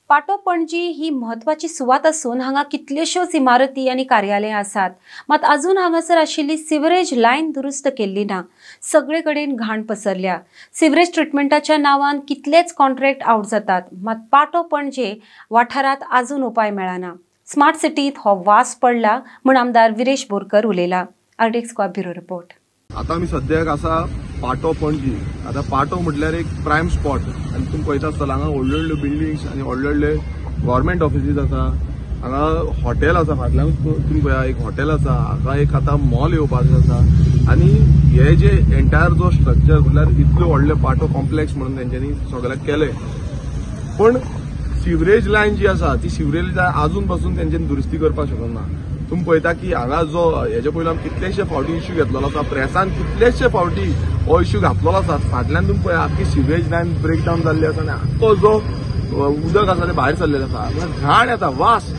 पाटो पणजी ही महत्वाची सुवात असून हांगा कितल्योश्योच इमारती आणि कार्यालय आसात, मात अजून हांगासर आशिल्ली सिवरेज लायन दुरुस्त केल्ली ना। सगळे कडेन घाण पसरल्या। सिवरेज ट्रीटमेंटाच्या नावान कितलेच कॉन्ट्रॅक्ट आउट जातात, मात पाटो पणजे वाठारात अजून उपाय मेळना। स्मार्ट सिटीत हो वास पडला म्हण आमदार विरेश बोरकर उलयला। आर्टिक्स को ब्युरो रिपोर्ट। आता आम्ही सद्याक आसा पाटो पणजी। आता पाटो म्हटल्यार एक प्रायम स्पॉट आणि तुम्ही पळयता आसतला हांगा व्हडल्यो व्हडल्यो बिल्डिंग्स आणि व्हडले व्हडले गव्हर्नमेंट ऑफिसीस आसा। हांगा हॉटेल आसा, फाटल्यान तुम्ही पळया एक हॉटेल आसा, हांगा एक आता मॉल येवपाचो आसा। आणि हे जे एंटायर जो स्ट्रक्चर म्हटल्यार इतले व्हडले पाटो कॉम्प्लेक्स म्हणून तेंच्यांनी सगळ्याक केले, पण सिवरेज लायन जी आसा ती सिवरेज लायन अजून पासून तेंच्यांनी दुरुस्ती करपाक शकना। तुम्ही पळयता की हांगा जो हेजे पयलीं आमी कितलेशे फावटी इश्यू घेतलेलो आसा, प्रेसान कितलेशे फावटी हो इश्यू घातलेलो आसा। फाटल्यान तुम्ही पळया आख्खी सिवरेज लायन ब्रेकडावन जाल्ली आसा आनी आख्खो जो उदक आसा ते भायर सरलेलें आसा। हांगा घाण येता, वास,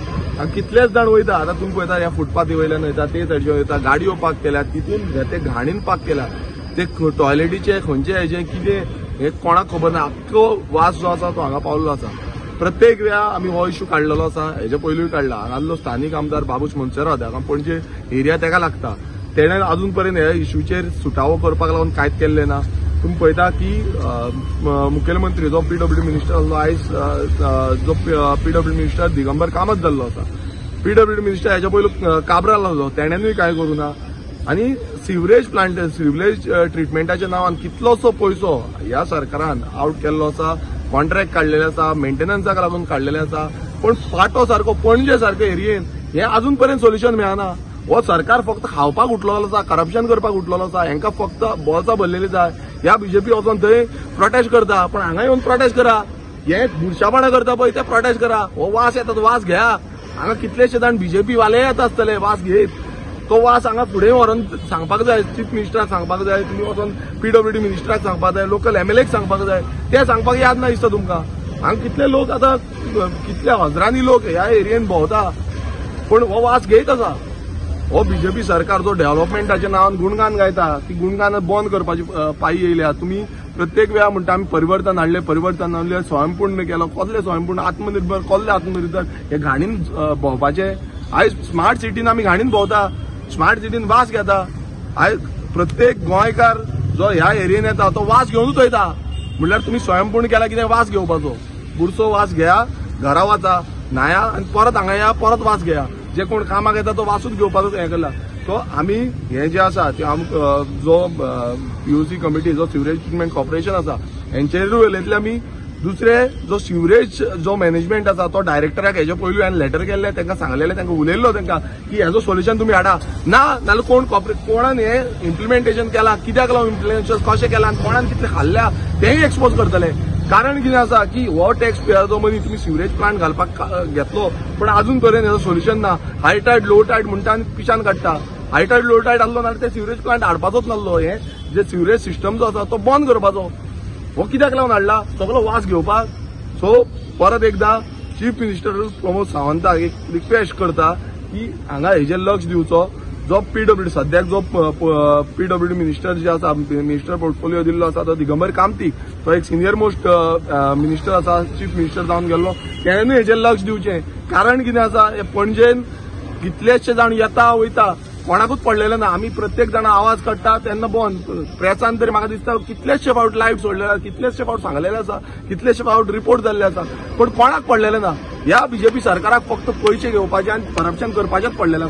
कितलेच जाण वयता। आता तुम्ही पळयता ह्या फुटपाथी वयल्यान वयता, ते सायडीचे वयता, गाडयो पार्क केल्या, तितून ते घाणीन पार्क केल्या, ते टॉयलेटीचे खंयचे हेजे कितें हे कोणाक खबर ना। आख्खो वास जो आसा तो हांगा पावल्लो आसा। प्रत्येक वेळा आमी हो इश्यू काडलेलो आसा, हेजे पयलूय काडला। हांगालो स्थानीक आमदार बाबूश मोन्सेरात, हांगा पणजे एरिया तेका लागता, तेणे अजून पर्यंत ह्या इश्यूचेर सुटावो करपाक लागून कांयच केल्लें ना। तुम्ही पळयता की मुखेलमंत्री जो पीडब्ल्यू मिनिस्टर आसलो, आयज जो पीडब्ल्यू मिनिस्टर दिगंबर कामत जाल्लो आसा, पीडब्ल्यू मिनिस्टर हेच्या पयलू काब्राल आसलो, तेणेनूय कांय करूं ना। आणि सिवरेज ट्रीटमेंटाच्या नांवान कितलोसो पयसो ह्या सरकारान आउट केल्लो आसा, कॉन्ट्रॅक्ट काढलेले आसा, मेंटेनन्साक लागून काढलेले आसा, पण पाटो सारको पणजे सारख्या एरियेन हे अजून पर्यंत सोल्युशन मेळना। हो सरकार फक्त खावपाक उठलेलो आसा, करप्शन करपाक उठलेलो आसा, हांकां फक्त बॉल्सां भरलेली जाय। ह्या बीजेपी वचून थंय प्रोटेस्ट करता, पण हांगा येवन प्रोटेस्ट करा, हे बुरशापणां करता पळय ते प्रोटेस्ट करा। हो वास येता तो वास घ्या। हांगा कितलेशे जाण बीजेपी वाले येता आसतले वास घेत, तो वास हांगा फुडें व्हरून सांगपाक जाय, चीफ मिनिस्टराक सांगपाक जाय, तुमी वचून पीडब्ल्यूडी मिनिस्टराक सांगपाक जाय, लोकल एमएलएक सांगपाक जाय, ते सांगपाक याद ना दिसता तुमकां। हांगा कितले लोक आता कितल्या हजारांनी लोक ह्या एरियेन भोंवता, पण हो वास घेयत आसा। हो बीजेपी सरकार जो डेव्हलपमेंटाच्या नांवान गुणगान गायता, ती गुणगान बंद करपाची पायी येयल्या। तुम्ही प्रत्येक वेळा म्हणटा आमी परिवर्तन हाडले, स्वयंपूर्ण केलो, कसले स्वयंपूर्ण, आत्मनिर्भर, कसले आत्मनिर्भर, हे घाणीन भोंवपाचे। आयज स्मार्ट सिटीन आमी घाणीन भोंवता, स्मार्ट सिटीन वास घेता। आयज प्रत्येक गोंयकार जो ह्या एरियेन येता तो वास घेवनूच वयता, म्हणल्यार तुम्ही स्वयंपूर्ण केला कितें वास घेवपाचो, बुरसो वास घेया, घरा वचा, न्हाया आनी परत हांगा या, परत वास घेया। जे कोण कामाक येता तो वासूच घेवपाचो हें केला। सो आमी हे जे आसा ते जो पीयूसी कमिटी, जो सिवरेज ट्रीटमेंट कॉर्पोरेशन आसा, हेंचेरूय उलयतले आमी। दुसरे जो सिवरेज जो मॅनेजमेंट आसा तो डायरेक्टराक हेजे पयलू हांवें लेटर केल्लें, तांकां सांगलेलें, तांकां उलयल्लो तांकां की हेजो सोल्युशन तुमी हाडा ना, नाल्यार कोणान हें इम्प्लिमेंटेशन केलां, कित्याक लागून इम्प्लिमेंटेशन कशें केलां आनी कोणान कितलें खाल्ल्या तेंय एक्सपोज करतले। कारण कितें आसा की हो टॅक्स पेयर जो मनी तुमी सिवरेज प्लांट घालपाक घेतलो, पण अजून पर्यंत हेजो सोल्युशन ना। हाय टायड लो टायड म्हणटा आनी पिशान काडटा। हाय टायड लो टायड आहलो नाल्यार ते सिवरेज प्लांट हाडपाचोच नासलो। हे जे सिवरेज सिस्टम जो आसा तो बंद करपाचो। हो कित्याक लागून हाडला, सगळो वास घेवपाक। सो परत एकदा चीफ मिनिस्टर प्रमोद सावंताक एक रिक्वेस्ट करता की हांगा हेजेर लक्ष दिवचो। जो पीडब्ल्यूडी सद्याक जो पीडब्ल्यूडी मिनिस्टर जे आसा, मिनिस्टर पोर्टफोलिओ दिल्लो आसा तो दिगंबर कामती, तो एक सिनियर मोस्ट मिनिस्टर आसा, चीफ मिनिस्टर जावन गेल्लो, तेणेनूय हेजेर लक्ष दिवचें। कारण कितें आसा, हे पणजेन कितलेशे जाण येता वयता, कोणाकूच पडलेले ना। आमी प्रत्येक जाण आवाज काडटा तेन्ना बंद, प्रेसान तरी म्हाका दिसता कितलेशे फावट लायव्ह सोडलेले, कितलेशे फावट सांगलेले आसा, कितलेशे फावट रिपोर्ट जाल्ले आसा, पण कोणाक पडलेले ना। ह्या बीजेपी सरकाराक फक्त पयशे घेवपाचे आनी करप्शन करपाचेच पडलेले आसा।